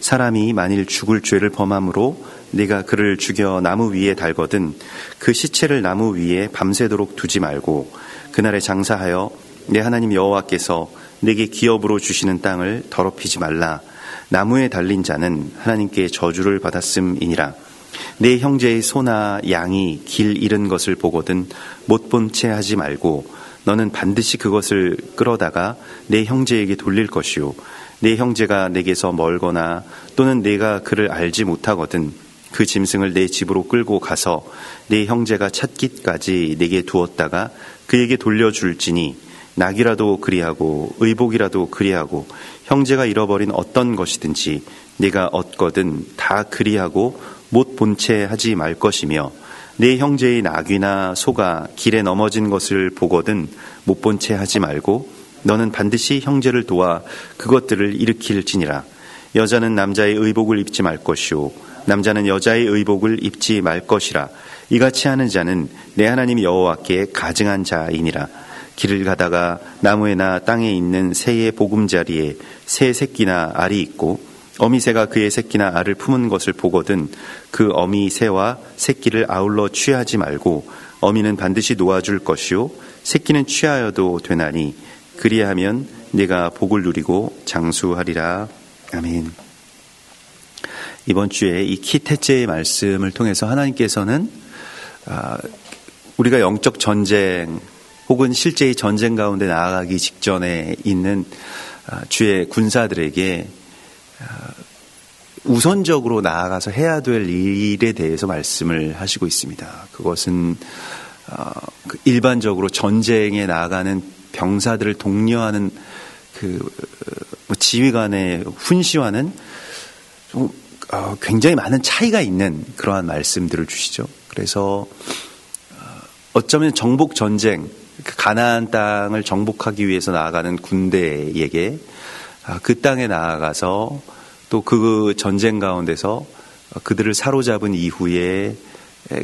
사람이 만일 죽을 죄를 범함으로 네가 그를 죽여 나무 위에 달거든 그 시체를 나무 위에 밤새도록 두지 말고 그날에 장사하여 내 하나님 여호와께서 내게 기업으로 주시는 땅을 더럽히지 말라. 나무에 달린 자는 하나님께 저주를 받았음이니라. 내 형제의 소나 양이 길 잃은 것을 보거든 못 본 채 하지 말고 너는 반드시 그것을 끌어다가 내 형제에게 돌릴 것이요 내 형제가 내게서 멀거나 또는 내가 그를 알지 못하거든 그 짐승을 내 집으로 끌고 가서 내 형제가 찾기까지 내게 두었다가 그에게 돌려줄지니 낙이라도 그리하고 의복이라도 그리하고 형제가 잃어버린 어떤 것이든지 내가 얻거든 다 그리하고 못 본 채 하지 말 것이며 내 형제의 낙이나 소가 길에 넘어진 것을 보거든 못 본 채 하지 말고 너는 반드시 형제를 도와 그것들을 일으킬지니라. 여자는 남자의 의복을 입지 말 것이요 남자는 여자의 의복을 입지 말 것이라. 이같이 하는 자는 내 하나님 여호와께 가증한 자이니라. 길을 가다가 나무에나 땅에 있는 새의 보금자리에 새 새끼나 알이 있고 어미새가 그의 새끼나 알을 품은 것을 보거든 그 어미 새와 새끼를 아울러 취하지 말고 어미는 반드시 놓아줄 것이요 새끼는 취하여도 되나니 그리하면 네가 복을 누리고 장수하리라. 아멘. 이번 주에 이 키테째의 말씀을 통해서 하나님께서는 우리가 영적 전쟁 혹은 실제의 전쟁 가운데 나아가기 직전에 있는 주의 군사들에게 우선적으로 나아가서 해야 될 일에 대해서 말씀을 하시고 있습니다. 그것은 일반적으로 전쟁에 나아가는 병사들을 독려하는 지휘관의 훈시와는 좀 굉장히 많은 차이가 있는 그러한 말씀들을 주시죠. 그래서 어쩌면 정복 전쟁, 가나안 땅을 정복하기 위해서 나아가는 군대에게 그 땅에 나아가서 또 그 전쟁 가운데서 그들을 사로잡은 이후에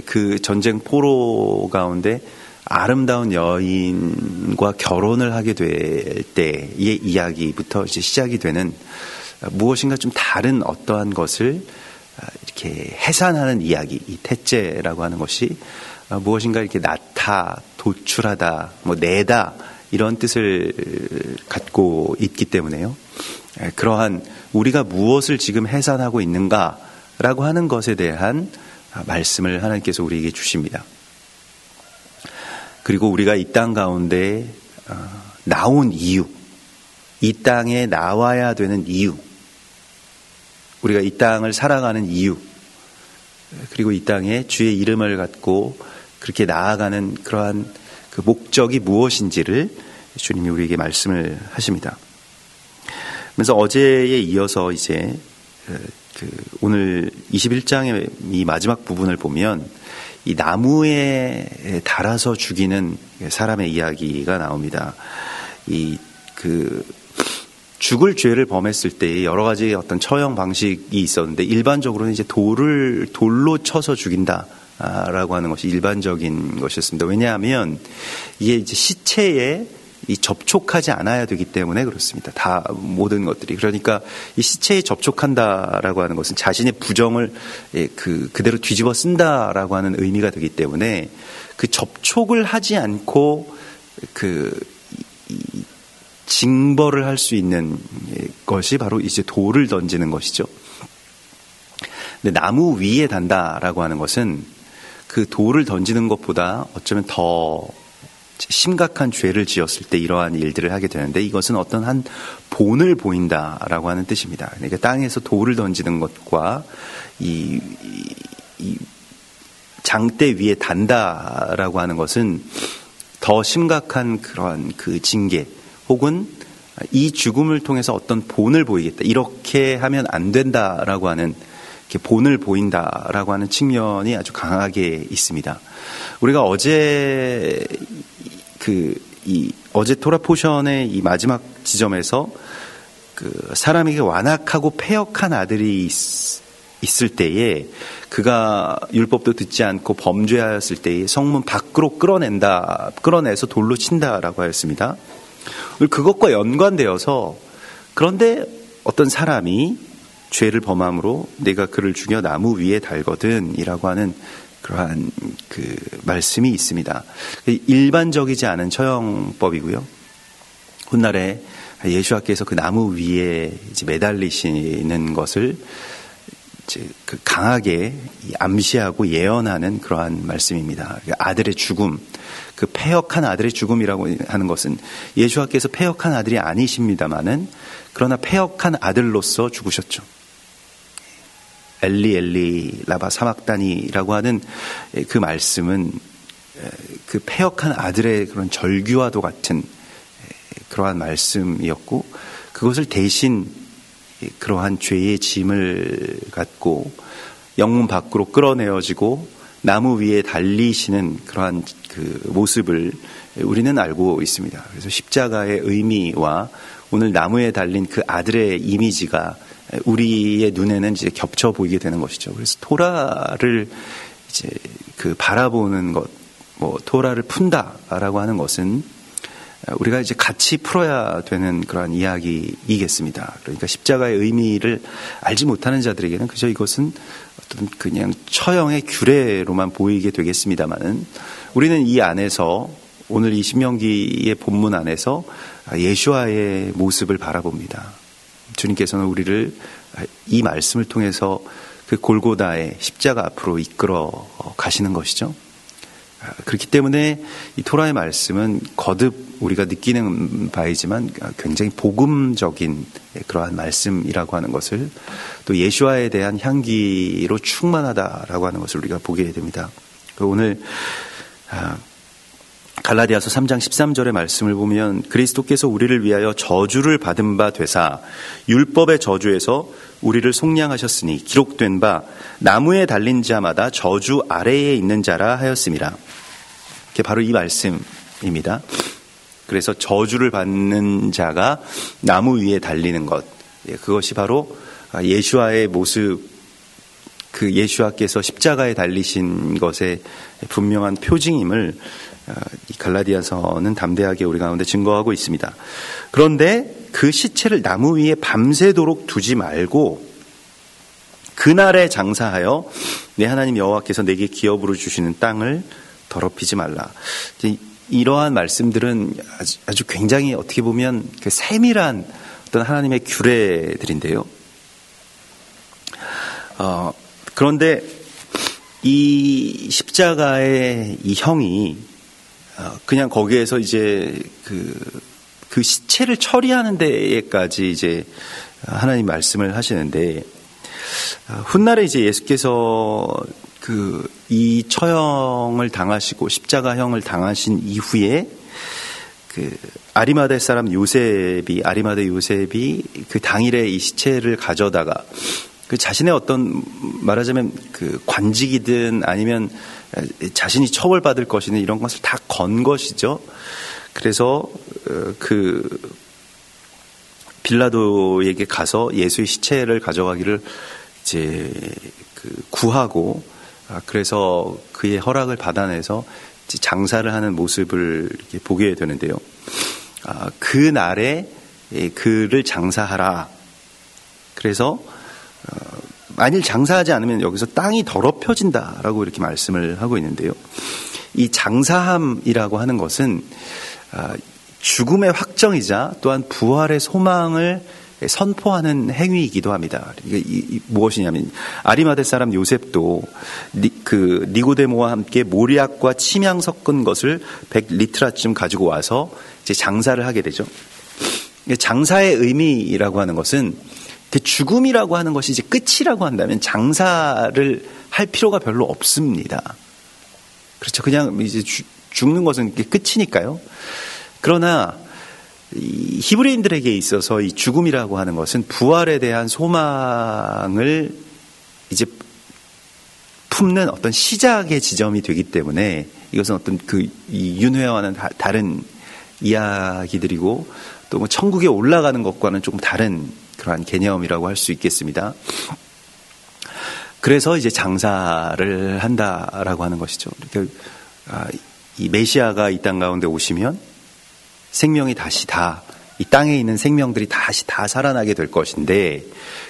그 전쟁 포로 가운데 아름다운 여인과 결혼을 하게 될 때의 이야기부터 이제 시작이 되는 무엇인가 좀 다른 어떠한 것을 이렇게 해산하는 이야기, 이 태째라고 하는 것이 무엇인가 이렇게 낳다, 도출하다, 내다 이런 뜻을 갖고 있기 때문에요. 그러한 우리가 무엇을 지금 해산하고 있는가라고 하는 것에 대한 말씀을 하나님께서 우리에게 주십니다. 그리고 우리가 이 땅 가운데 나온 이유, 이 땅에 나와야 되는 이유, 우리가 이 땅을 살아가는 이유, 그리고 이 땅에 주의 이름을 갖고 그렇게 나아가는 그러한 그 목적이 무엇인지를 주님이 우리에게 말씀을 하십니다. 그래서 어제에 이어서 이제 오늘 21장의 이 마지막 부분을 보면 이 나무에 달아서 죽이는 사람의 이야기가 나옵니다. 죽을 죄를 범했을 때 여러 가지 어떤 처형 방식이 있었는데 일반적으로는 이제 돌로 쳐서 죽인다라고 하는 것이 일반적인 것이었습니다. 왜냐하면 이게 이제 시체에 접촉하지 않아야 되기 때문에 그렇습니다. 다 모든 것들이. 그러니까 이 시체에 접촉한다라고 하는 것은 자신의 부정을 그대로 뒤집어 쓴다라고 하는 의미가 되기 때문에 그 접촉을 하지 않고 징벌을 할 수 있는 것이 바로 이제 돌을 던지는 것이죠. 근데 나무 위에 단다라고 하는 것은 그 돌을 던지는 것보다 어쩌면 더 심각한 죄를 지었을 때 이러한 일들을 하게 되는데 이것은 어떤 한 본을 보인다라고 하는 뜻입니다. 그러니까 땅에서 돌을 던지는 것과 이 장대 위에 단다라고 하는 것은 더 심각한 그러한 그 징계 혹은 이 죽음을 통해서 어떤 본을 보이겠다. 이렇게 하면 안 된다라고 하는 본을 보인다라고 하는 측면이 아주 강하게 있습니다. 우리가 어제 어제 토라 포션의 이 마지막 지점에서 사람에게 완악하고 패역한 아들이 있을 때에 그가 율법도 듣지 않고 범죄하였을 때에 성문 밖으로 끌어내서 돌로 친다라고 하였습니다. 그것과 연관되어서 그런데 어떤 사람이 죄를 범함으로 내가 그를 죽여 나무 위에 달거든 이라고 하는 그러한 그 말씀이 있습니다. 일반적이지 않은 처형법이고요. 훗날에 예수와께서 그 나무 위에 이제 매달리시는 것을 이제 그 강하게 암시하고 예언하는 그러한 말씀입니다. 아들의 죽음, 그 패역한 아들의 죽음이라고 하는 것은 예수와께서 패역한 아들이 아니십니다만은 그러나 패역한 아들로서 죽으셨죠. 엘리 엘리 라바 사막다니라고 하는 그 말씀은 그 패역한 아들의 그런 절규와도 같은 그러한 말씀이었고, 그것을 대신 그러한 죄의 짐을 갖고 영문 밖으로 끌어내어지고 나무 위에 달리시는 그러한 그 모습을 우리는 알고 있습니다. 그래서 십자가의 의미와 오늘 나무에 달린 그 아들의 이미지가 우리의 눈에는 이제 겹쳐 보이게 되는 것이죠. 그래서 토라를 이제 그 바라보는 것, 뭐 토라를 푼다라고 하는 것은 우리가 이제 같이 풀어야 되는 그러한 이야기이겠습니다. 그러니까 십자가의 의미를 알지 못하는 자들에게는 그저 이것은 어떤 그냥 처형의 규례로만 보이게 되겠습니다만은, 우리는 이 안에서 오늘 이 신명기의 본문 안에서 예수와의 모습을 바라봅니다. 주님께서는 우리를 이 말씀을 통해서 그 골고다의 십자가 앞으로 이끌어 가시는 것이죠. 그렇기 때문에 이 토라의 말씀은 거듭 우리가 느끼는 바이지만 굉장히 복음적인 그러한 말씀이라고 하는 것을, 또 예수와에 대한 향기로 충만하다라고 하는 것을 우리가 보게 됩니다. 오늘 갈라디아서 3장 13절의 말씀을 보면 그리스도께서 우리를 위하여 저주를 받은 바 되사 율법의 저주에서 우리를 속량하셨으니 기록된 바 나무에 달린 자마다 저주 아래에 있는 자라 하였음이라. 이게 바로 이 말씀입니다. 그래서 저주를 받는 자가 나무 위에 달리는 것, 그것이 바로 예수와의 모습, 그 예수와께서 십자가에 달리신 것의 분명한 표징임을 이 갈라디아서는 담대하게 우리 가운데 증거하고 있습니다. 그런데 그 시체를 나무 위에 밤새도록 두지 말고 그날에 장사하여 내 하나님 여호와께서 내게 기업으로 주시는 땅을 더럽히지 말라. 이러한 말씀들은 아주 굉장히 어떻게 보면 그 세밀한 어떤 하나님의 규례들인데요. 그런데 이 십자가의 이 형이 그냥 거기에서 이제 그 시체를 처리하는 데에까지 이제 하나님 말씀을 하시는데, 훗날에 이제 예수께서 이 처형을 당하시고 십자가형을 당하신 이후에 아리마대 사람 아리마대 요셉이 그 당일에 이 시체를 가져다가 그 자신의 어떤 말하자면 그 관직이든 아니면 자신이 처벌받을 것이든 이런 것을 다 건 것이죠. 그래서 그 빌라도에게 가서 예수의 시체를 가져가기를 이제 구하고, 그래서 그의 허락을 받아내서 장사를 하는 모습을 이렇게 보게 되는데요. 그 날에 그를 장사하라. 그래서 만일 장사하지 않으면 여기서 땅이 더럽혀진다라고 이렇게 말씀을 하고 있는데요. 이 장사함이라고 하는 것은 죽음의 확정이자 또한 부활의 소망을 선포하는 행위이기도 합니다. 이게 무엇이냐면 아리마대 사람 요셉도 니고데모와 함께 모략과 침향 섞은 것을 100리트라쯤 가지고 와서 이제 장사를 하게 되죠. 장사의 의미라고 하는 것은 그 죽음이라고 하는 것이 이제 끝이라고 한다면 장사를 할 필요가 별로 없습니다. 그렇죠. 그냥 이제 죽는 것은 끝이니까요. 그러나 이 히브리인들에게 있어서 이 죽음이라고 하는 것은 부활에 대한 소망을 이제 품는 어떤 시작의 지점이 되기 때문에 이것은 어떤 이 윤회와는 다른 이야기들이고, 또 뭐 천국에 올라가는 것과는 조금 다른 그러한 개념이라고 할 수 있겠습니다. 그래서 이제 장사를 한다라고 하는 것이죠. 그러니까 이 메시아가 이 땅 가운데 오시면 생명이 다시 다 이 땅에 있는 생명들이 다시 다 살아나게 될 것인데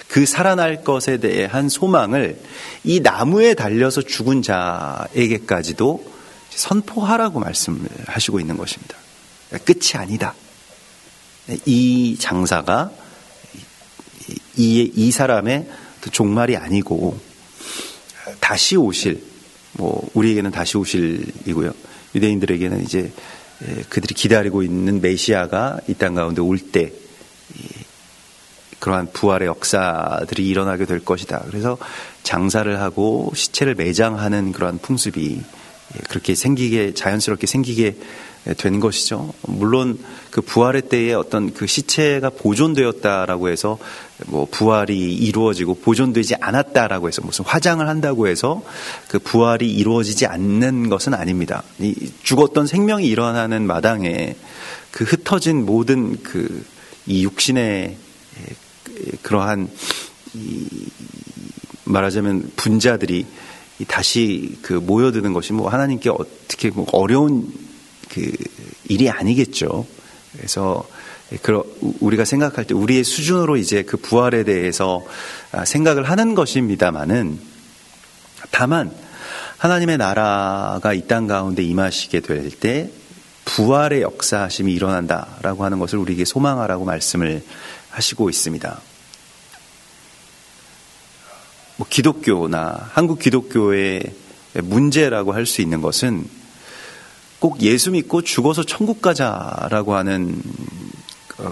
그 살아날 것에 대한 소망을 이 나무에 달려서 죽은 자에게까지도 선포하라고 말씀을 하시고 있는 것입니다. 끝이 아니다. 이 장사가 이 사람의 종말이 아니고 다시 오실, 우리에게는 다시 오실이고요. 유대인들에게는 이제 그들이 기다리고 있는 메시아가 이 땅 가운데 올 때 그러한 부활의 역사들이 일어나게 될 것이다. 그래서 장사를 하고 시체를 매장하는 그러한 풍습이 그렇게 자연스럽게 생기게 된 것이죠. 물론 그 부활의 때에 어떤 그 시체가 보존되었다라고 해서 부활이 이루어지고 보존되지 않았다라고 해서 무슨 화장을 한다고 해서 그 부활이 이루어지지 않는 것은 아닙니다. 이 죽었던 생명이 일어나는 마당에 그 흩어진 모든 이 육신의 그러한 말하자면 분자들이 다시 모여드는 것이 하나님께 어떻게 어려운 일이 아니겠죠. 그래서 우리가 생각할 때 우리의 수준으로 이제 그 부활에 대해서 생각을 하는 것입니다만은 다만 하나님의 나라가 이 땅 가운데 임하시게 될 때 부활의 역사심이 일어난다라고 하는 것을 우리에게 소망하라고 말씀을 하시고 있습니다. 기독교나 한국 기독교의 문제라고 할 수 있는 것은 꼭 예수 믿고 죽어서 천국 가자라고 하는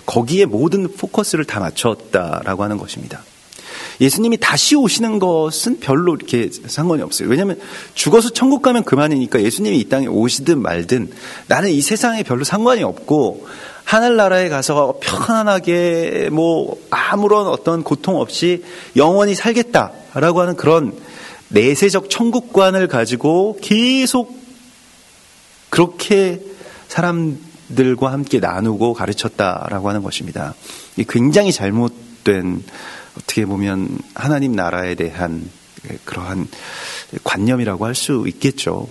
거기에 모든 포커스를 다 맞췄다라고 하는 것입니다. 예수님이 다시 오시는 것은 별로 이렇게 상관이 없어요. 왜냐하면 죽어서 천국 가면 그만이니까 예수님이 이 땅에 오시든 말든 나는 이 세상에 별로 상관이 없고 하늘나라에 가서 편안하게 아무런 어떤 고통 없이 영원히 살겠다라고 하는 그런 내세적 천국관을 가지고 계속 그렇게 사람들과 함께 나누고 가르쳤다라고 하는 것입니다. 이 굉장히 잘못된 어떻게 보면 하나님 나라에 대한 그러한 관념이라고 할 수 있겠죠.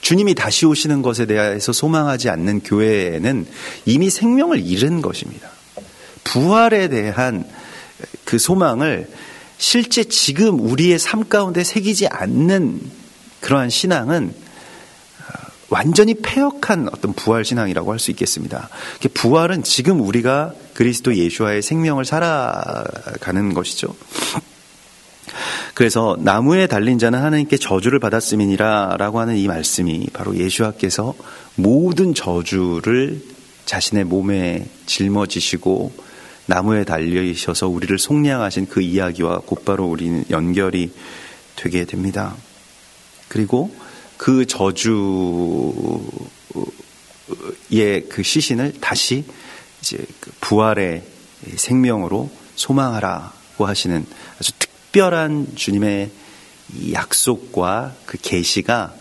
주님이 다시 오시는 것에 대해서 소망하지 않는 교회에는 이미 생명을 잃은 것입니다. 부활에 대한 그 소망을 실제 지금 우리의 삶 가운데 새기지 않는 그러한 신앙은 완전히 패역한 어떤 부활 신앙이라고 할 수 있겠습니다. 부활은 지금 우리가 그리스도 예수와의 생명을 살아가는 것이죠. 그래서 나무에 달린 자는 하나님께 저주를 받았음이니라 라고 하는 이 말씀이 바로 예수와께서 모든 저주를 자신의 몸에 짊어지시고 나무에 달리셔서 우리를 속량하신 그 이야기와 곧바로 우리는 연결이 되게 됩니다. 그리고 그 저주의 그 시신을 다시 이제 부활의 생명으로 소망하라고 하시는 아주 특별한 주님의 이 약속과 그 계시가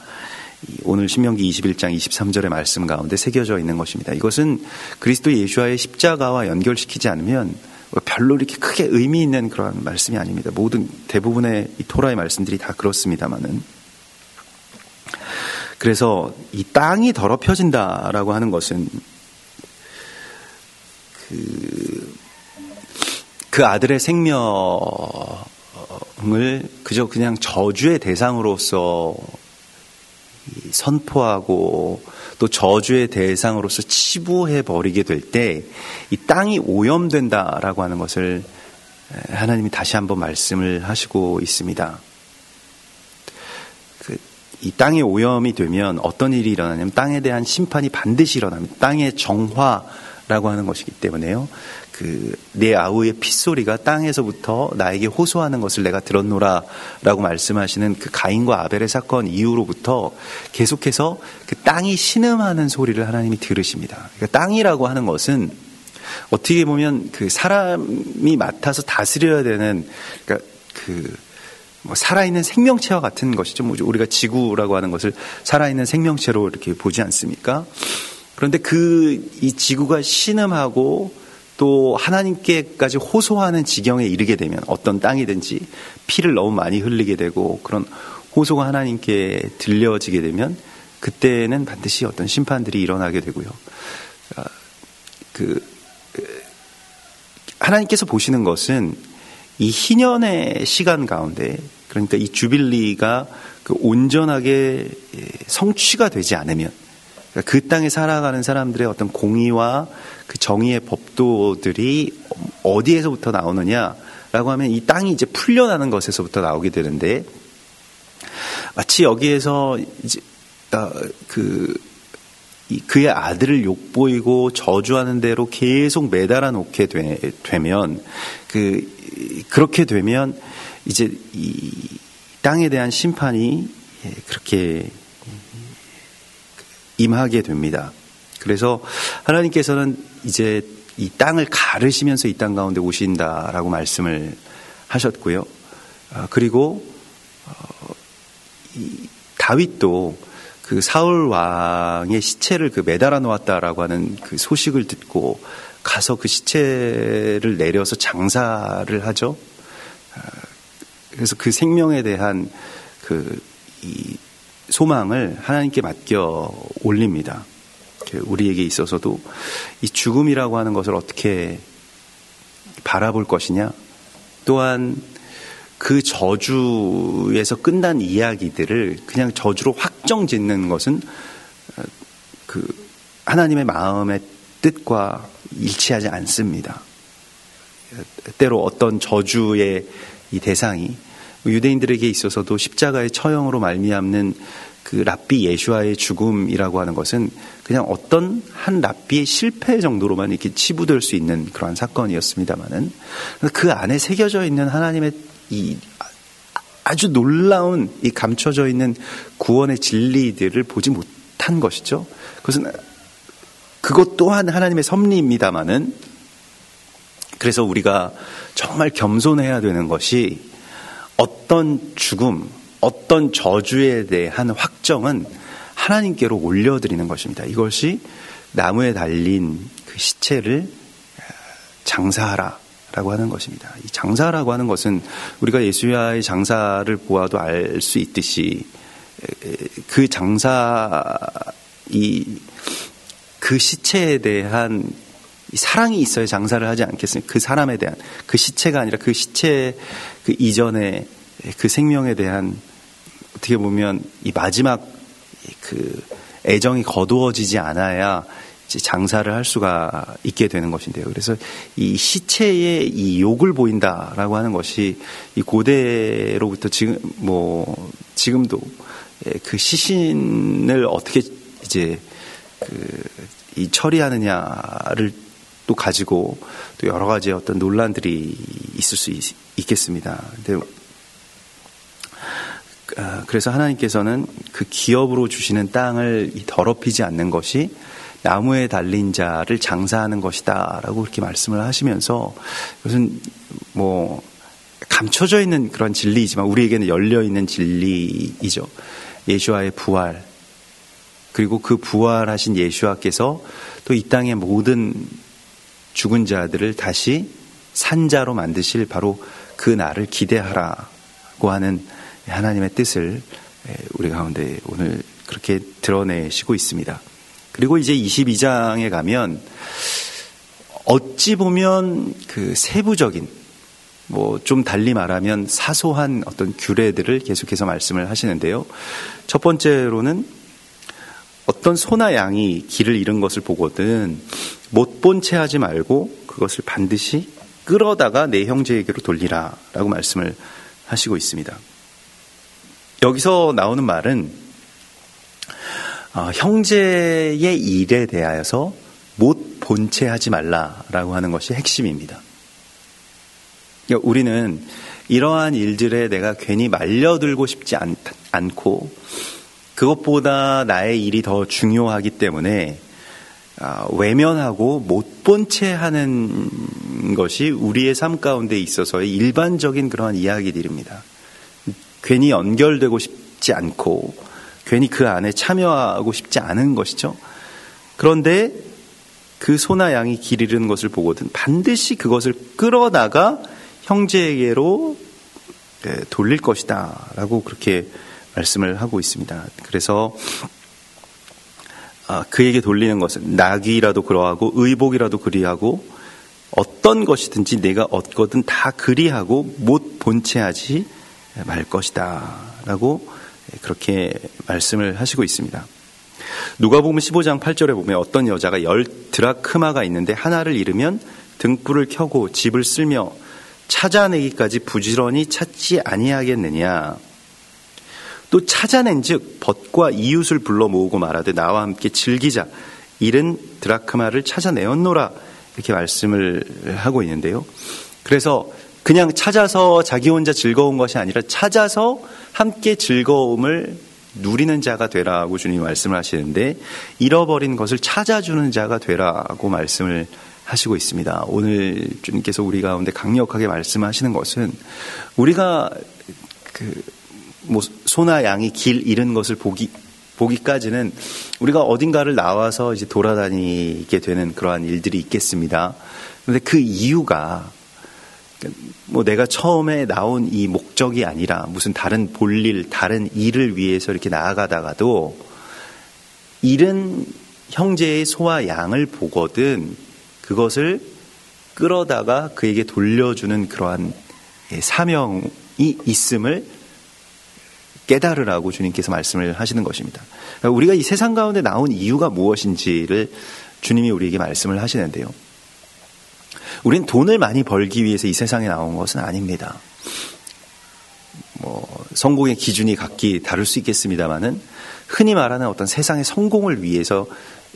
오늘 신명기 21장 23절의 말씀 가운데 새겨져 있는 것입니다. 이것은 그리스도 예수와의 십자가와 연결시키지 않으면 별로 이렇게 크게 의미 있는 그런 말씀이 아닙니다. 대부분의 이 토라의 말씀들이 다 그렇습니다만은. 그래서 이 땅이 더럽혀진다라고 하는 것은 그 아들의 생명을 그냥 저주의 대상으로서 선포하고 또 저주의 대상으로서 치부해 버리게 될 때 이 땅이 오염된다라고 하는 것을 하나님이 다시 한번 말씀을 하시고 있습니다. 이 땅이 오염이 되면 어떤 일이 일어나냐면 땅에 대한 심판이 반드시 일어납니다. 땅의 정화라고 하는 것이기 때문에요. 내 아우의 핏소리가 땅에서부터 나에게 호소하는 것을 내가 들었노라 라고 말씀하시는 그 가인과 아벨의 사건 이후로부터 계속해서 그 땅이 신음하는 소리를 하나님이 들으십니다. 그러니까 땅이라고 하는 것은 어떻게 보면 그 사람이 맡아서 다스려야 되는 그러니까 살아있는 생명체와 같은 것이죠. 우리가 지구라고 하는 것을 살아있는 생명체로 이렇게 보지 않습니까? 그런데 이 지구가 신음하고 또 하나님께까지 호소하는 지경에 이르게 되면 어떤 땅이든지 피를 너무 많이 흘리게 되고 그런 호소가 하나님께 들려지게 되면 그때는 반드시 어떤 심판들이 일어나게 되고요. 하나님께서 보시는 것은 이 희년의 시간 가운데, 그러니까 이 주빌리가 그 온전하게 성취가 되지 않으면, 그러니까 그 땅에 살아가는 사람들의 어떤 공의와 그 정의의 법도들이 어디에서부터 나오느냐라고 하면 이 땅이 이제 풀려나는 것에서부터 나오게 되는데, 마치 여기에서 이제 그의 아들을 욕보이고 저주하는 대로 계속 매달아 놓게 되면 그렇게 되면 이제 이 땅에 대한 심판이 그렇게 임하게 됩니다. 그래서 하나님께서는 이제 이 땅을 가르시면서 이 땅 가운데 오신다라고 말씀을 하셨고요. 그리고 다윗도 그 사울 왕의 시체를 그 매달아 놓았다라고 하는 그 소식을 듣고 가서 그 시체를 내려서 장사를 하죠. 그래서 그 생명에 대한 이 소망을 하나님께 맡겨 올립니다. 우리에게 있어서도 이 죽음이라고 하는 것을 어떻게 바라볼 것이냐, 또한 그 저주에서 끝난 이야기들을 그냥 저주로 확정 짓는 것은 그 하나님의 마음의 뜻과 일치하지 않습니다. 때로 어떤 저주의 이 대상이 유대인들에게 있어서도 십자가의 처형으로 말미암는 그 랍비 예슈아의 죽음이라고 하는 것은 그냥 어떤 한 랍비의 실패 정도로만 이렇게 치부될 수 있는 그러한 사건이었습니다만은 그 안에 새겨져 있는 하나님의 이 아주 놀라운 이 감춰져 있는 구원의 진리들을 보지 못한 것이죠. 그것은 그것 또한 하나님의 섭리입니다마는, 그래서 우리가 정말 겸손해야 되는 것이 어떤 죽음, 어떤 저주에 대한 확정은 하나님께로 올려드리는 것입니다. 이것이 나무에 달린 그 시체를 장사하라 라고 하는 것입니다. 이 장사라고 하는 것은 우리가 예수야의 장사를 보아도 알 수 있듯이 그 장사, 그 시체에 대한 사랑이 있어야 장사를 하지 않겠습니까? 그 사람에 대한, 그 시체가 아니라 그 시체 그 이전에 그 생명에 대한 어떻게 보면 이 마지막 그 애정이 거두어지지 않아야 장사를 할 수가 있게 되는 것인데요. 그래서 이 시체에 이 욕을 보인다라고 하는 것이 이 고대로부터 지금도 그 시신을 어떻게 이제 이 처리하느냐를 또 가지고 또 여러 가지 어떤 논란들이 있을 수 있겠습니다. 근데 그래서 하나님께서는 그 기업으로 주시는 땅을 더럽히지 않는 것이 나무에 달린 자를 장사하는 것이다 라고 그렇게 말씀을 하시면서, 이것은 감춰져 있는 그런 진리이지만 우리에게는 열려있는 진리이죠. 예수와의 부활, 그리고 그 부활하신 예수와께서 또 이 땅의 모든 죽은 자들을 다시 산자로 만드실 바로 그 날을 기대하라고 하는 하나님의 뜻을 우리 가운데 오늘 그렇게 드러내시고 있습니다. 그리고 이제 22장에 가면 어찌 보면 그 세부적인, 좀 달리 말하면 사소한 어떤 규례들을 계속해서 말씀을 하시는데요. 첫 번째로는 어떤 소나 양이 길을 잃은 것을 보거든 못 본 채 하지 말고 그것을 반드시 끌어다가 내 형제에게로 돌리라 라고 말씀을 하시고 있습니다. 여기서 나오는 말은 형제의 일에 대하여서 못 본 채 하지 말라라고 하는 것이 핵심입니다. 우리는 이러한 일들에 내가 괜히 말려들고 싶지 않고 그것보다 나의 일이 더 중요하기 때문에 외면하고 못 본 채 하는 것이 우리의 삶 가운데 있어서의 일반적인 그러한 이야기들입니다. 괜히 연결되고 싶지 않고 괜히 그 안에 참여하고 싶지 않은 것이죠. 그런데 그 소나 양이 길 잃은 것을 보거든 반드시 그것을 끌어다가 형제에게로 돌릴 것이다 라고 그렇게 말씀을 하고 있습니다. 그래서 그에게 돌리는 것은 낙이라도 그러하고 의복이라도 그리하고 어떤 것이든지 내가 얻거든 다 그리하고 못 본체하지 말 것이다 라고 그렇게 말씀을 하시고 있습니다. 누가복음 15장 8절에 보면 어떤 여자가 10드라크마가 있는데 하나를 잃으면 등불을 켜고 집을 쓸며 찾아내기까지 부지런히 찾지 아니하겠느냐. 또 찾아낸 즉 벗과 이웃을 불러 모으고 말하되 나와 함께 즐기자. 잃은 드라크마를 찾아내었노라. 이렇게 말씀을 하고 있는데요. 그래서 그냥 찾아서 자기 혼자 즐거운 것이 아니라 찾아서 함께 즐거움을 누리는 자가 되라고 주님이 말씀을 하시는데 잃어버린 것을 찾아주는 자가 되라고 말씀을 하시고 있습니다. 오늘 주님께서 우리 가운데 강력하게 말씀하시는 것은 우리가 소나 양이 길 잃은 것을 보기까지는 우리가 어딘가를 나와서 이제 돌아다니게 되는 그러한 일들이 있겠습니다. 그런데 그 이유가 내가 처음에 나온 이 목적이 아니라 무슨 다른 볼일, 다른 일을 위해서 이렇게 나아가다가도 잃은 형제의 소와 양을 보거든 그것을 끌어다가 그에게 돌려주는 그러한 사명이 있음을 깨달으라고 주님께서 말씀을 하시는 것입니다. 우리가 이 세상 가운데 나온 이유가 무엇인지를 주님이 우리에게 말씀을 하시는데요. 우린 돈을 많이 벌기 위해서 이 세상에 나온 것은 아닙니다. 성공의 기준이 각기 다를 수 있겠습니다만은 흔히 말하는 어떤 세상의 성공을 위해서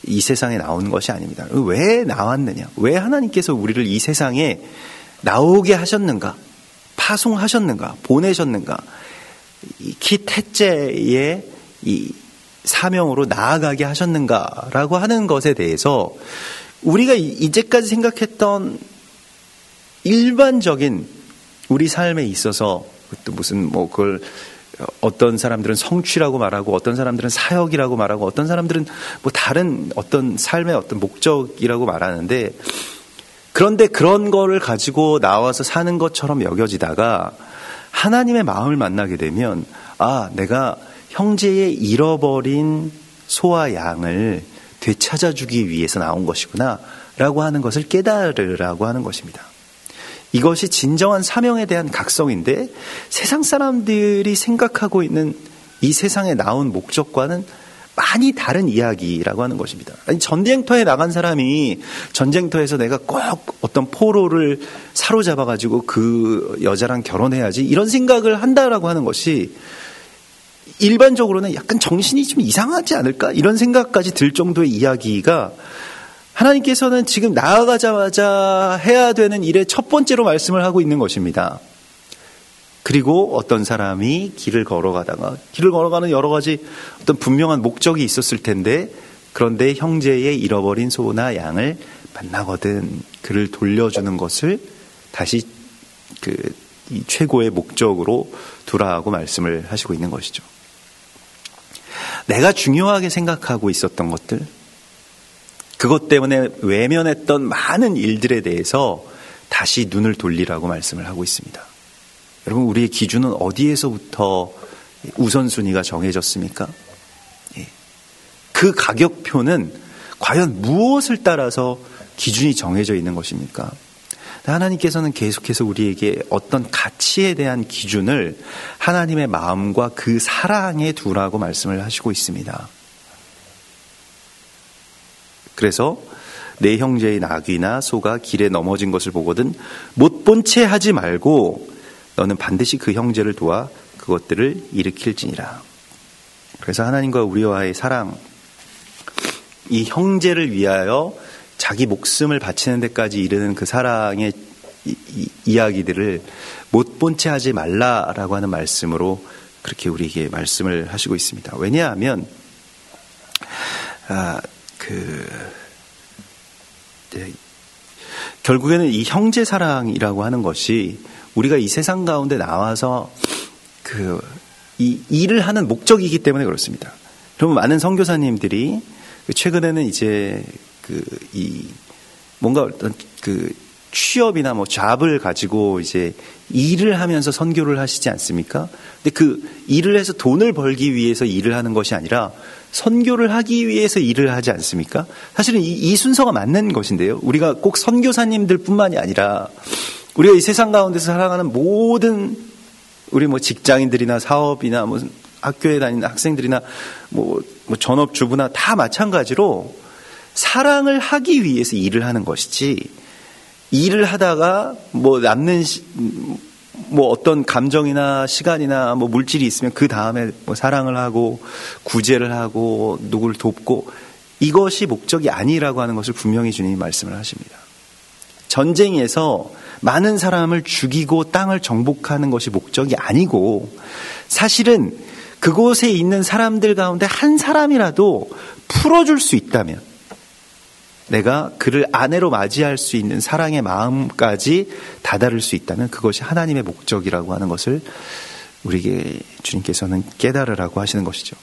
이 세상에 나온 것이 아닙니다. 왜 나왔느냐? 왜 하나님께서 우리를 이 세상에 나오게 하셨는가? 파송하셨는가? 보내셨는가? 기태째의 이 사명으로 나아가게 하셨는가라고 하는 것에 대해서 우리가 이제까지 생각했던 일반적인 우리 삶에 있어서 또 무슨 그걸 어떤 사람들은 성취라고 말하고 어떤 사람들은 사역이라고 말하고 어떤 사람들은 다른 어떤 삶의 어떤 목적이라고 말하는데 그런데 그런 거를 가지고 나와서 사는 것처럼 여겨지다가 하나님의 마음을 만나게 되면 내가 형제의 잃어버린 소와 양을 되찾아주기 위해서 나온 것이구나 라고 하는 것을 깨달으라고 하는 것입니다. 이것이 진정한 사명에 대한 각성인데 세상 사람들이 생각하고 있는 이 세상에 나온 목적과는 많이 다른 이야기라고 하는 것입니다. 아니, 전쟁터에 나간 사람이 전쟁터에서 내가 꼭 어떤 포로를 사로잡아가지고 그 여자랑 결혼해야지 이런 생각을 한다라고 하는 것이 일반적으로는 약간 정신이 좀 이상하지 않을까? 이런 생각까지 들 정도의 이야기가 하나님께서는 지금 나아가자마자 해야 되는 일의 첫 번째로 말씀을 하고 있는 것입니다. 그리고 어떤 사람이 길을 걸어가는 여러 가지 어떤 분명한 목적이 있었을 텐데 그런데 형제의 잃어버린 소나 양을 만나거든 그를 돌려주는 것을 다시 이 최고의 목적으로 두라고 말씀을 하시고 있는 것이죠. 내가 중요하게 생각하고 있었던 것들, 그것 때문에 외면했던 많은 일들에 대해서 다시 눈을 돌리라고 말씀을 하고 있습니다. 여러분, 우리의 기준은 어디에서부터 우선순위가 정해졌습니까? 그 가격표는 과연 무엇을 따라서 기준이 정해져 있는 것입니까? 하나님께서는 계속해서 우리에게 어떤 가치에 대한 기준을 하나님의 마음과 그 사랑에 두라고 말씀을 하시고 있습니다. 그래서 내 형제의 나귀나 소가 길에 넘어진 것을 보거든 못 본 채 하지 말고 너는 반드시 그 형제를 도와 그것들을 일으킬지니라. 그래서 하나님과 우리와의 사랑, 이 형제를 위하여 자기 목숨을 바치는 데까지 이르는 그 사랑의 이야기들을 못 본 채 하지 말라라고 하는 말씀으로 그렇게 우리에게 말씀을 하시고 있습니다. 왜냐하면 결국에는 이 형제 사랑이라고 하는 것이 우리가 이 세상 가운데 나와서 이 일을 하는 목적이기 때문에 그렇습니다. 그러면 많은 선교사님들이 최근에는 이제 뭔가 어떤 취업이나 뭐 잡을 가지고 이제 일을 하면서 선교를 하시지 않습니까? 근데 그 일을 해서 돈을 벌기 위해서 일을 하는 것이 아니라 선교를 하기 위해서 일을 하지 않습니까? 사실은 이 순서가 맞는 것인데요. 우리가 꼭 선교사님들 뿐만이 아니라 우리가 이 세상 가운데서 살아가는 모든 우리 뭐 직장인들이나 사업이나 뭐 학교에 다니는 학생들이나 뭐 전업주부나 다 마찬가지로 사랑을 하기 위해서 일을 하는 것이지, 일을 하다가 뭐 남는 뭐 어떤 감정이나 시간이나 뭐 물질이 있으면 그 다음에 뭐 사랑을 하고 구제를 하고 누구를 돕고, 이것이 목적이 아니라고 하는 것을 분명히 주님이 말씀을 하십니다. 전쟁에서 많은 사람을 죽이고 땅을 정복하는 것이 목적이 아니고, 사실은 그곳에 있는 사람들 가운데 한 사람이라도 풀어줄 수 있다면, 내가 그를 아내로 맞이할 수 있는 사랑의 마음까지 다다를 수 있다면 그것이 하나님의 목적이라고 하는 것을 우리에게 주님께서는 깨달으라고 하시는 것이죠.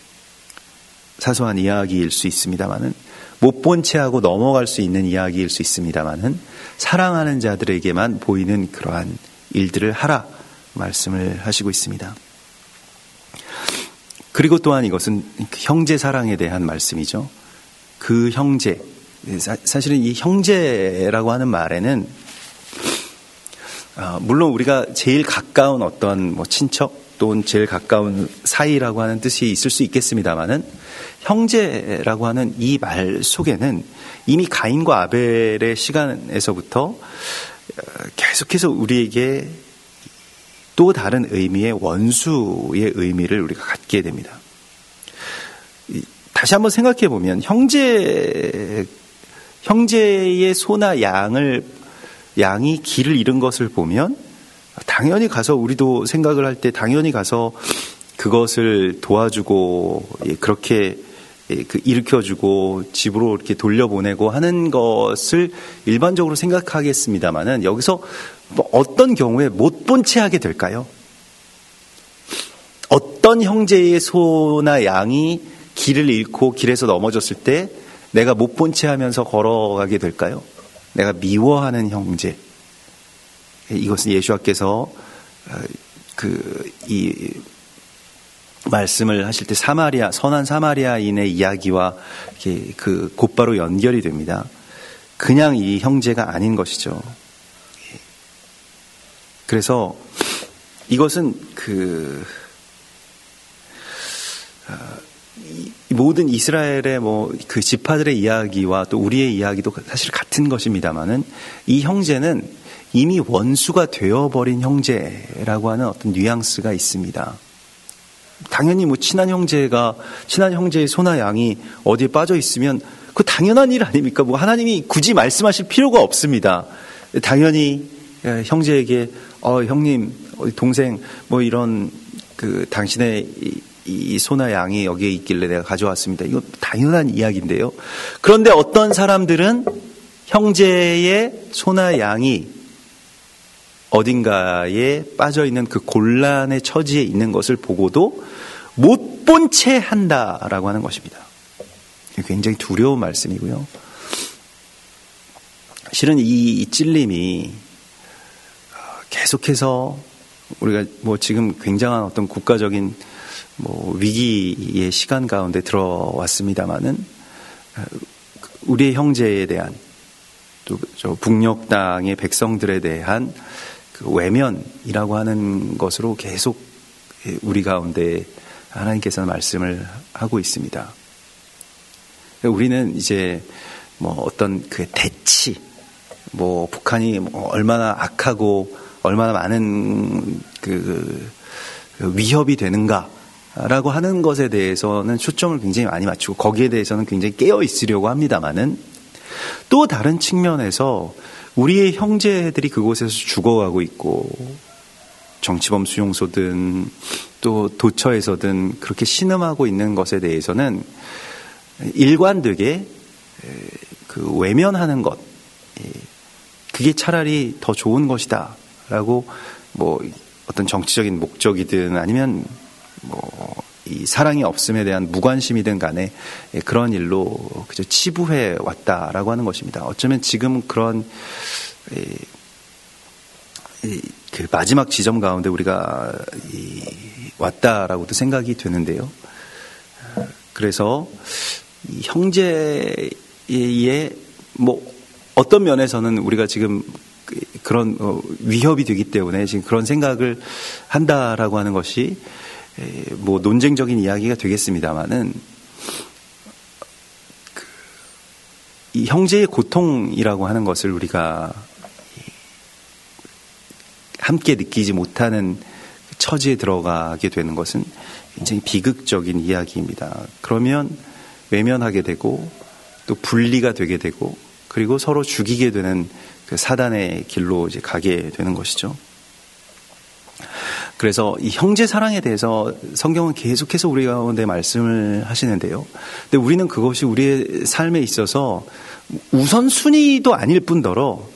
사소한 이야기일 수 있습니다마는, 못 본 채 하고 넘어갈 수 있는 이야기일 수 있습니다마는, 사랑하는 자들에게만 보이는 그러한 일들을 하라 말씀을 하시고 있습니다. 그리고 또한 이것은 형제 사랑에 대한 말씀이죠. 그 형제, 사실은 이 형제라고 하는 말에는 물론 우리가 제일 가까운 어떤 뭐 친척 또는 제일 가까운 사이라고 하는 뜻이 있을 수 있겠습니다만은, 형제라고 하는 이 말 속에는 이미 가인과 아벨의 시간에서부터 계속해서 우리에게 또 다른 의미의 원수의 의미를 우리가 갖게 됩니다. 다시 한번 생각해 보면 형제의 소나 양이 길을 잃은 것을 보면 당연히 가서, 우리도 생각을 할 때 당연히 가서 그것을 도와주고 그렇게 일으켜주고 집으로 이렇게 돌려보내고 하는 것을 일반적으로 생각하겠습니다만은, 여기서 뭐 어떤 경우에 못 본 채 하게 될까요? 어떤 형제의 소나 양이 길을 잃고 길에서 넘어졌을 때 내가 못 본 채 하면서 걸어가게 될까요? 내가 미워하는 형제. 이것은 예수님께서 이 말씀을 하실 때 선한 사마리아인의 이야기와 곧바로 연결이 됩니다. 그냥 이 형제가 아닌 것이죠. 그래서 이것은 모든 이스라엘의 그 지파들의 이야기와 또 우리의 이야기도 사실 같은 것입니다만은, 이 형제는 이미 원수가 되어버린 형제라고 하는 어떤 뉘앙스가 있습니다. 당연히 뭐 친한 형제의 소나 양이 어디에 빠져 있으면 그 당연한 일 아닙니까? 뭐 하나님이 굳이 말씀하실 필요가 없습니다. 당연히 형제에게 형님, 동생, 뭐 이런 당신의 이 소나 양이 여기에 있길래 내가 가져왔습니다. 이거 당연한 이야기인데요. 그런데 어떤 사람들은 형제의 소나 양이 어딘가에 빠져있는 그 곤란의 처지에 있는 것을 보고도 못 본 채 한다라고 하는 것입니다. 굉장히 두려운 말씀이고요. 실은 이 찔림이 계속해서 우리가 뭐 지금 굉장한 어떤 국가적인 위기의 시간 가운데 들어왔습니다마는, 우리의 형제에 대한, 또 북녘 땅의 백성들에 대한 그 외면이라고 하는 것으로 계속 우리 가운데 하나님께서는 말씀을 하고 있습니다. 우리는 이제 어떤 그 대치, 북한이 얼마나 악하고 얼마나 많은 그 위협이 되는가라고 하는 것에 대해서는 초점을 굉장히 많이 맞추고 거기에 대해서는 굉장히 깨어 있으려고 합니다만은, 또 다른 측면에서 우리의 형제들이 그곳에서 죽어가고 있고, 정치범 수용소든 또 도처에서든 그렇게 신음하고 있는 것에 대해서는 일관되게 그 외면하는 것, 그게 차라리 더 좋은 것이다 라고, 어떤 정치적인 목적이든 아니면 이 사랑이 없음에 대한 무관심이든 간에 그런 일로 그저 치부해 왔다라고 하는 것입니다. 어쩌면 지금 그런 그 마지막 지점 가운데 우리가 왔다라고도 생각이 되는데요. 그래서 이 형제의 뭐 어떤 면에서는 우리가 지금 그런 위협이 되기 때문에 지금 그런 생각을 한다라고 하는 것이 뭐 논쟁적인 이야기가 되겠습니다만은 이 형제의 고통이라고 하는 것을 우리가 함께 느끼지 못하는 처지에 들어가게 되는 것은 굉장히 비극적인 이야기입니다. 그러면 외면하게 되고 또 분리가 되게 되고 그리고 서로 죽이게 되는 그 사단의 길로 이제 가게 되는 것이죠. 그래서 이 형제 사랑에 대해서 성경은 계속해서 우리 가운데 말씀을 하시는데요. 근데 우리는 그것이 우리의 삶에 있어서 우선순위도 아닐 뿐더러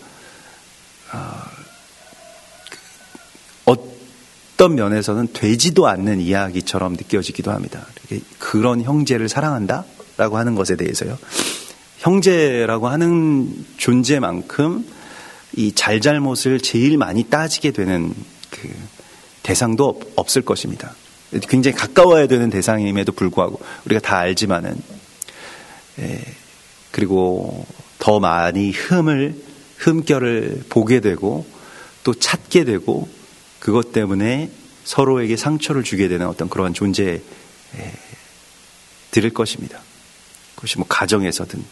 어떤 면에서는 되지도 않는 이야기처럼 느껴지기도 합니다. 그런 형제를 사랑한다라고 하는 것에 대해서요. 형제라고 하는 존재만큼 이 잘잘못을 제일 많이 따지게 되는 그 대상도 없을 것입니다. 굉장히 가까워야 되는 대상임에도 불구하고 우리가 다 알지만은 그리고 더 많이 흠결을 보게 되고 또 찾게 되고 그것 때문에 서로에게 상처를 주게 되는 어떤 그러한 존재들일 것입니다. 그것이 뭐 가정에서든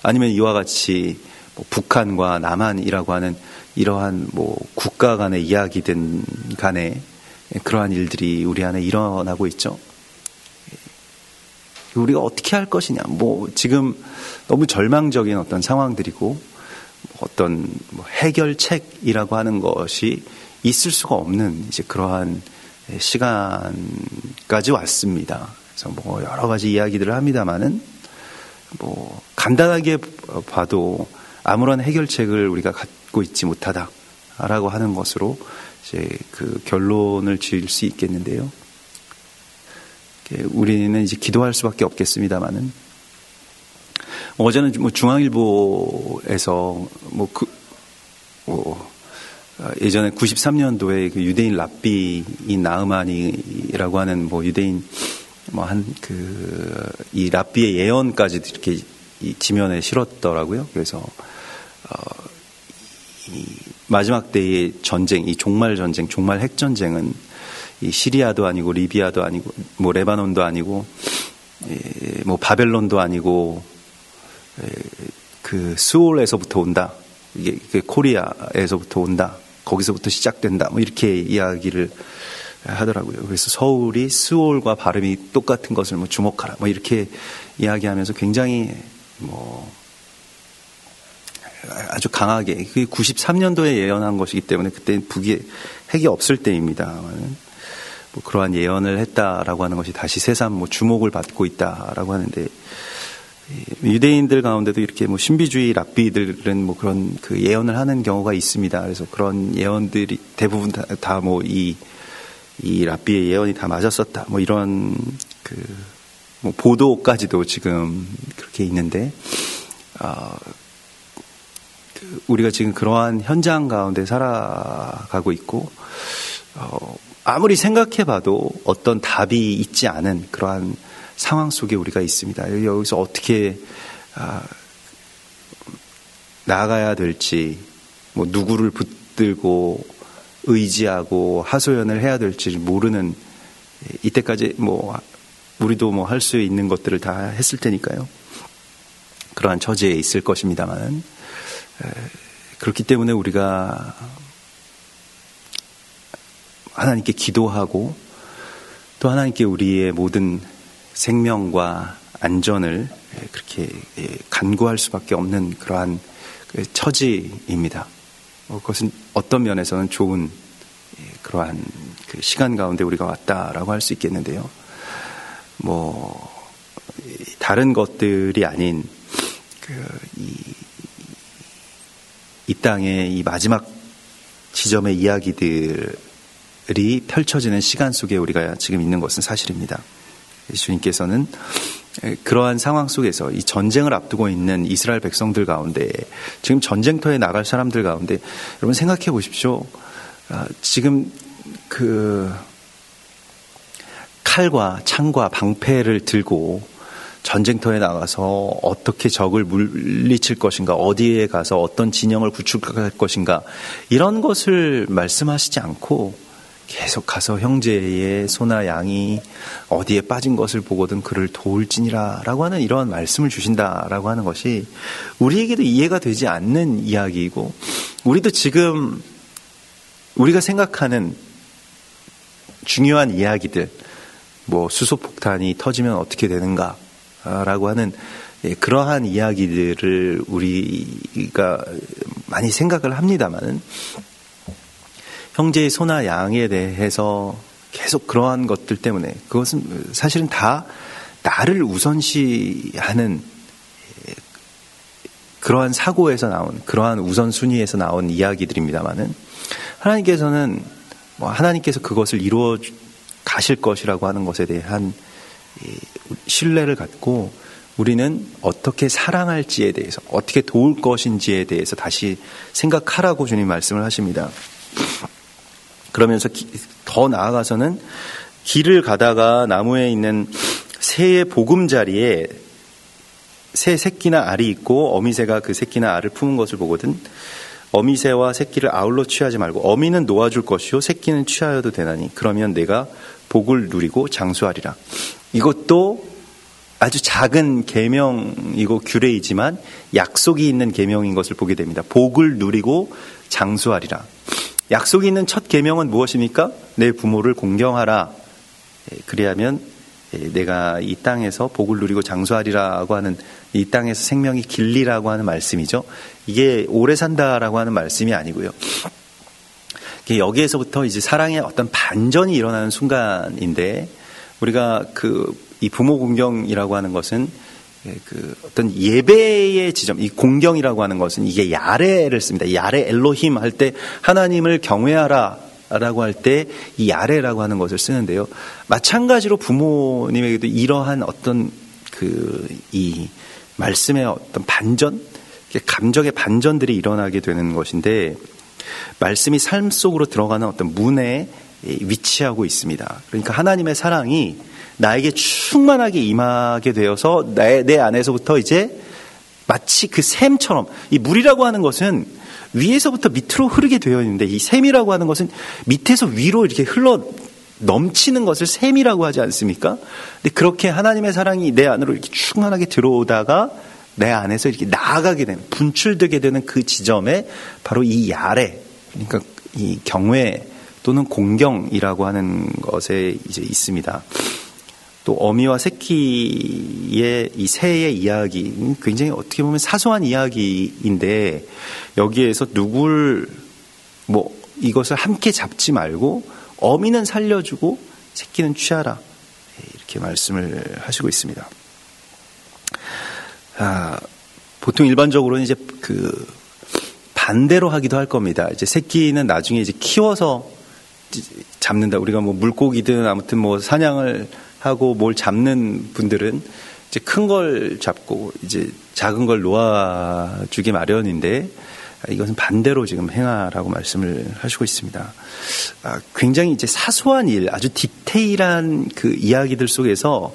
아니면 이와 같이 뭐 북한과 남한이라고 하는 이러한 뭐 국가 간의 이야기든 간에 그러한 일들이 우리 안에 일어나고 있죠. 우리가 어떻게 할 것이냐. 뭐 지금 너무 절망적인 어떤 상황들이고 어떤 뭐 해결책이라고 하는 것이 있을 수가 없는 이제 그러한 시간까지 왔습니다. 그래서 뭐 여러 가지 이야기들을 합니다만은 뭐 간단하게 봐도 아무런 해결책을 우리가 갖고 있지 못하다라고 하는 것으로 이제 그 결론을 지을 수 있겠는데요. 우리는 이제 기도할 수밖에 없겠습니다만은 어제는 뭐 중앙일보에서 예전에 93년도에 그 유대인 랍비인 나흐만이라고 하는 뭐 유대인 이 랍비의 예언까지 이렇게 이 지면에 실었더라고요. 그래서 이 마지막 때의 전쟁, 이 종말 전쟁, 종말 핵 전쟁은 이 시리아도 아니고 리비아도 아니고 뭐 레바논도 아니고 뭐 바벨론도 아니고 그 수올에서부터 온다. 이게 코리아에서부터 온다. 거기서부터 시작된다. 뭐 이렇게 이야기를 하더라고요. 그래서 서울이 수올과 발음이 똑같은 것을 뭐 주목하라. 뭐 이렇게 이야기하면서 굉장히 뭐 아주 강하게 그게 93년도에 예언한 것이기 때문에 그때 북에 핵이 없을 때입니다. 뭐 그러한 예언을 했다라고 하는 것이 다시 새삼 뭐 주목을 받고 있다라고 하는데 유대인들 가운데도 이렇게 뭐 신비주의 랍비들은 뭐 그런 그 예언을 하는 경우가 있습니다. 그래서 그런 예언들이 대부분 다 뭐 이 랍비의 예언이 다 맞았었다. 뭐 이런 뭐 보도까지도 지금 그렇게 있는데 우리가 지금 그러한 현장 가운데 살아가고 있고 아무리 생각해봐도 어떤 답이 있지 않은 그러한 상황 속에 우리가 있습니다. 여기서 어떻게 나아가야 될지, 뭐 누구를 붙들고 의지하고 하소연을 해야 될지 모르는 이때까지 뭐 우리도 뭐 할 수 있는 것들을 다 했을 테니까요. 그러한 처지에 있을 것입니다만 그렇기 때문에 우리가 하나님께 기도하고 또 하나님께 우리의 모든 생명과 안전을 그렇게 간구할 수밖에 없는 그러한 처지입니다. 그것은 어떤 면에서는 좋은 그러한 그 시간 가운데 우리가 왔다라고 할 수 있겠는데요. 뭐 다른 것들이 아닌 이 땅의 이 마지막 지점의 이야기들이 펼쳐지는 시간 속에 우리가 지금 있는 것은 사실입니다. 예수님께서는 그러한 상황 속에서 이 전쟁을 앞두고 있는 이스라엘 백성들 가운데 지금 전쟁터에 나갈 사람들 가운데 여러분 생각해 보십시오. 지금 그 칼과 창과 방패를 들고 전쟁터에 나가서 어떻게 적을 물리칠 것인가, 어디에 가서 어떤 진영을 구축할 것인가, 이런 것을 말씀하시지 않고 계속 가서 형제의 소나 양이 어디에 빠진 것을 보거든 그를 도울지니라 라고 하는 이런 말씀을 주신다라고 하는 것이 우리에게도 이해가 되지 않는 이야기이고, 우리도 지금 우리가 생각하는 중요한 이야기들, 뭐 수소폭탄이 터지면 어떻게 되는가 라고 하는 그러한 이야기들을 우리가 많이 생각을 합니다만, 형제의 소나 양에 대해서 계속 그러한 것들 때문에 그것은 사실은 다 나를 우선시하는 그러한 사고에서 나온, 그러한 우선순위에서 나온 이야기들입니다만은, 하나님께서는 하나님께서 그것을 이루어 가실 것이라고 하는 것에 대한 신뢰를 갖고 우리는 어떻게 사랑할지에 대해서, 어떻게 도울 것인지에 대해서 다시 생각하라고 주님 말씀을 하십니다. 그러면서 더 나아가서는 길을 가다가 나무에 있는 새의 보금자리에 새 새끼나 알이 있고 어미새가 그 새끼나 알을 품은 것을 보거든 어미새와 새끼를 아울러 취하지 말고 어미는 놓아줄 것이요 새끼는 취하여도 되나니 그러면 내가 복을 누리고 장수하리라. 이것도 아주 작은 계명이고 규례이지만 약속이 있는 계명인 것을 보게 됩니다. 복을 누리고 장수하리라. 약속이 있는 첫 계명은 무엇입니까? 내 부모를 공경하라. 그리하면 내가 이 땅에서 복을 누리고 장수하리라고 하는, 이 땅에서 생명이 길리라고 하는 말씀이죠. 이게 오래 산다라고 하는 말씀이 아니고요. 여기에서부터 이제 사랑의 어떤 반전이 일어나는 순간인데, 우리가 이 부모 공경이라고 하는 것은 어떤 예배의 지점, 이 공경이라고 하는 것은 이게 야레를 씁니다. 야레 엘로힘 할 때 하나님을 경외하라 라고 할 때 이 야레라고 하는 것을 쓰는데요. 마찬가지로 부모님에게도 이러한 어떤 이 말씀의 어떤 반전, 감정의 반전들이 일어나게 되는 것인데, 말씀이 삶 속으로 들어가는 어떤 문에 위치하고 있습니다. 그러니까 하나님의 사랑이 나에게 충만하게 임하게 되어서 내 안에서부터 이제 마치 그 샘처럼, 이 물이라고 하는 것은 위에서부터 밑으로 흐르게 되어 있는데, 이 샘이라고 하는 것은 밑에서 위로 이렇게 흘러 넘치는 것을 샘이라고 하지 않습니까? 근데 그렇게 하나님의 사랑이 내 안으로 이렇게 충만하게 들어오다가 내 안에서 이렇게 나아가게 되는, 분출되게 되는 그 지점에 바로 이 야레, 그러니까 이 경외 또는 공경이라고 하는 것에 이제 있습니다. 또 어미와 새끼의 이 새의 이야기, 굉장히 어떻게 보면 사소한 이야기인데, 여기에서 이것을 함께 잡지 말고 어미는 살려주고 새끼는 취하라, 이렇게 말씀을 하시고 있습니다. 보통 일반적으로는 이제 반대로 하기도 할 겁니다. 이제 새끼는 나중에 이제 키워서 잡는다. 우리가 물고기든 아무튼 사냥을 하고 뭘 잡는 분들은 이제 큰 걸 잡고 이제 작은 걸 놓아주기 마련인데, 이것은 반대로 지금 행하라고 말씀을 하시고 있습니다. 굉장히 이제 사소한 일, 아주 디테일한 그 이야기들 속에서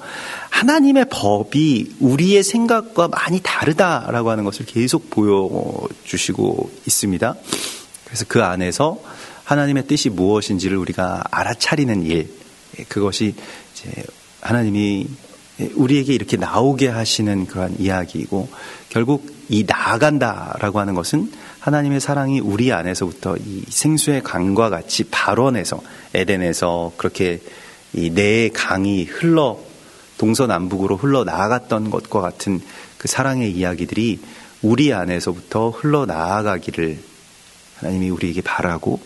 하나님의 법이 우리의 생각과 많이 다르다라고 하는 것을 계속 보여주시고 있습니다. 그래서 그 안에서 하나님의 뜻이 무엇인지를 우리가 알아차리는 일, 그것이 이제 하나님이 우리에게 이렇게 나오게 하시는 그러한 이야기이고, 결국 이 나아간다라고 하는 것은 하나님의 사랑이 우리 안에서부터 이 생수의 강과 같이 발원해서 에덴에서 그렇게 이 내 강이 흘러 동서남북으로 흘러 나아갔던 것과 같은 그 사랑의 이야기들이 우리 안에서부터 흘러 나아가기를 하나님이 우리에게 바라고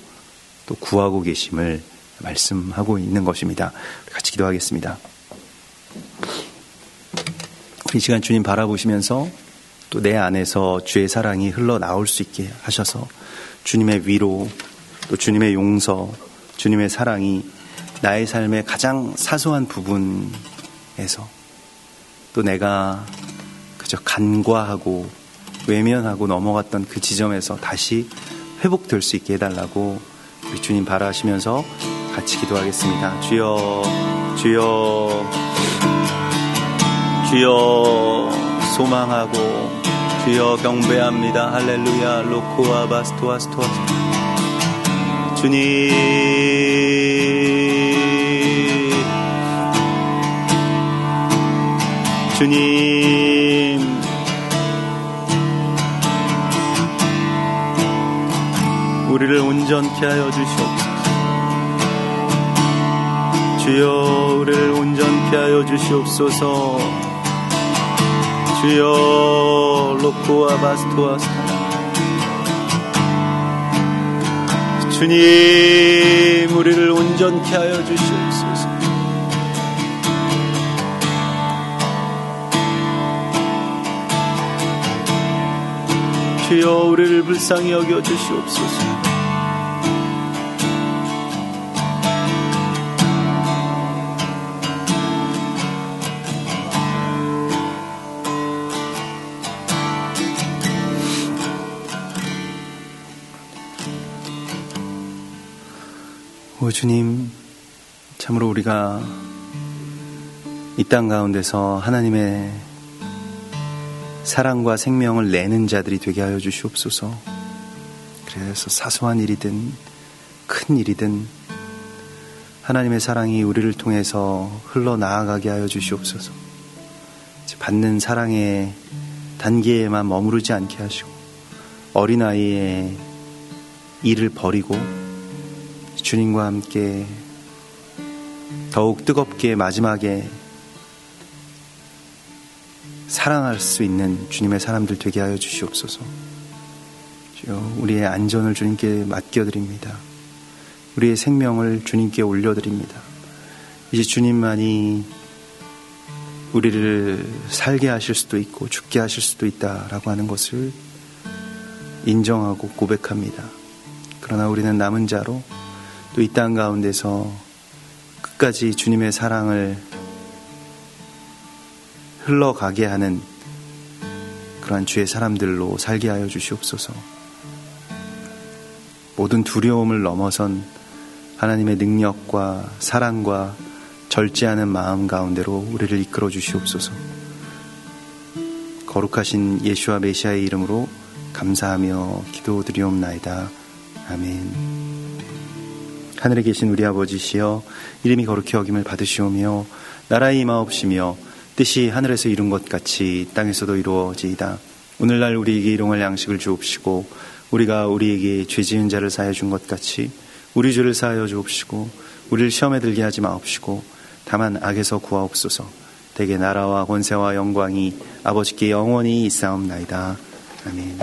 또 구하고 계심을 말씀하고 있는 것입니다. 같이 기도하겠습니다. 이 시간 주님 바라보시면서 또 내 안에서 주의 사랑이 흘러나올 수 있게 하셔서 주님의 위로, 또 주님의 용서, 주님의 사랑이 나의 삶의 가장 사소한 부분에서, 또 내가 그저 간과하고 외면하고 넘어갔던 그 지점에서 다시 회복될 수 있게 해달라고 우리 주님 바라시면서 같이 기도하겠습니다. 주여, 주여, 주여 소망하고 주여 경배합니다. 할렐루야. 로코아 바스토아스토아. 주님, 주님, 우리를 온전케 하여 주시옵소서. 주여, 우리를 온전케 하여 주시옵소서. 주여, 로코아 바스토아스토아. 주님, 우리를 온전케 하여 주시옵소서. 주여, 우리를 불쌍히 여겨 주시옵소서. 오 주님, 참으로 우리가 이 땅 가운데서 하나님의 사랑과 생명을 내는 자들이 되게 하여 주시옵소서. 그래서 사소한 일이든 큰 일이든 하나님의 사랑이 우리를 통해서 흘러나아가게 하여 주시옵소서. 받는 사랑의 단계에만 머무르지 않게 하시고 어린아이의 일을 버리고 주님과 함께 더욱 뜨겁게 마지막에 사랑할 수 있는 주님의 사람들 되게 하여 주시옵소서. 주여, 우리의 안전을 주님께 맡겨드립니다. 우리의 생명을 주님께 올려드립니다. 이제 주님만이 우리를 살게 하실 수도 있고 죽게 하실 수도 있다라고 하는 것을 인정하고 고백합니다. 그러나 우리는 남은 자로 또 이 땅 가운데서 끝까지 주님의 사랑을 흘러가게 하는 그러한 주의 사람들로 살게 하여 주시옵소서. 모든 두려움을 넘어선 하나님의 능력과 사랑과 절제하는 마음 가운데로 우리를 이끌어 주시옵소서. 거룩하신 예수와 메시아의 이름으로 감사하며 기도드리옵나이다. 아멘. 하늘에 계신 우리 아버지시여, 이름이 거룩히 여김을 받으시오며 나라의 임하옵시며 뜻이 하늘에서 이룬 것 같이 땅에서도 이루어지이다. 오늘날 우리에게 일용할 양식을 주옵시고 우리가 우리에게 죄 지은 자를 사하여 준 것 같이 우리 죄를 사하여 주옵시고 우리를 시험에 들게 하지 마옵시고 다만 악에서 구하옵소서. 대개 나라와 권세와 영광이 아버지께 영원히 있사옵나이다. 아멘.